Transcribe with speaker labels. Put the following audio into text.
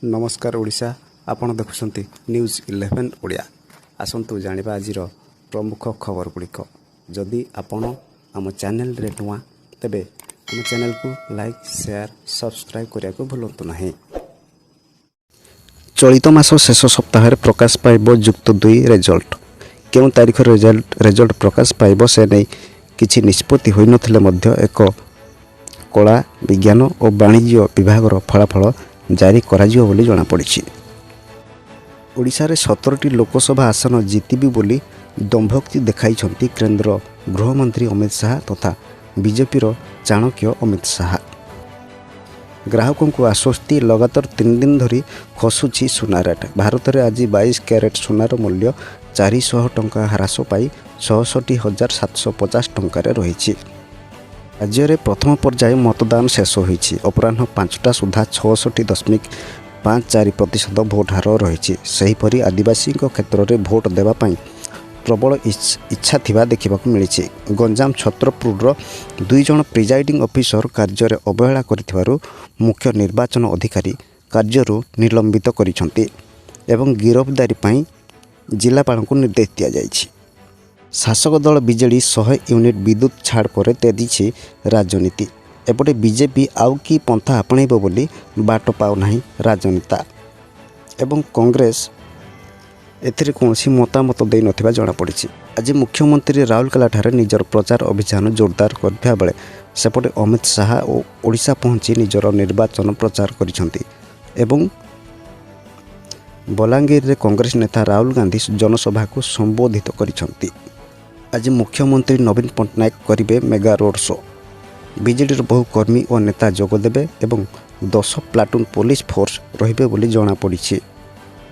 Speaker 1: नमस्कार ओडिशा आपण देखुछंती न्यूज 11 ओडिया आसंतु जानिबा आजिर प्रमुख खबर गुड़िक जदि आपण आम चैनल रे नुआ तेबे आम चैनल को लाइक शेयर सब्सक्राइब करिया को भूलंतु नाही। चलित मास शेष सप्ताह प्रकाश पाइब युक्त 2 रिजल्ट केउ तारीख रिजल्ट प्रकाश पाइब से नहीं किछि निष्पत्ति होई नथिले मध्य एक कला विज्ञान और वाणिज्य विभाग फलाफल जारी कराजियो बोली जଣା पड़िछि। ओडिशा रे 17टी लोकसभा आसन जीतिबी बोली दंभोक्ति देखाइछंती केंद्र गृहमंत्री अमित शाह तथा बीजेपी चाणक्य अमित शाह। ग्राहकों को आश्वस्ति लगातार 3 दिन धरी खसुछि सुना रेट। भारत में आज 22 कैरेट सुनार मूल्य 400 टंका ह्रास पाई 67,750 टंकार रही। राज्य में प्रथम पर्याय मतदान शेष होईछि। अपराह्न 5टा सुधा 66.54% भोट हार रही। सेहीपरि आदिवासी क्षेत्र में भोट देवाई प्रबल इच्छा थिबा देखिबाकु मिलिछि। गंजाम छत्रपुर 2 जण प्रिजाइडिंग ऑफिसर कार्य अवहेला करिथिबारु मुख्य निर्वाचन अधिकारी कार्यरु निलंबित करिसंती एवं गिरफ्तारी पई जिलापाल को निर्देश दिया जाइछि। शासक दल बीजेडी 100 यूनिट विद्युत छाड़ पर तेजी राजनीति। एपटे बीजेपी आउ कि पंथा आपणैब बोली बाट पाउना राजनेता एवं कांग्रेस एथिरे कौनसी मतामत दे नथिबा जଣା पड़िछि। आज मुख्यमंत्री राउरकेला ठारे निजर प्रचार अभियान जोरदार करथिबा बेले सेपटे अमित शाह और ओडिशा पहुंची निजर निर्वाचन प्रचार करिसंती एवं बलांगीर रे कांग्रेस नेता राहुल गांधी जनसभा को संबोधित करिसंती। आज मुख्यमंत्री नवीन पट्टनायक करिबे मेगा रोड शो। बीजेडी बहु कर्मी और नेता जोगदेबे एवं 10 प्लाटून पुलिस फोर्स रहिबे बोली जଣା पड़िछि।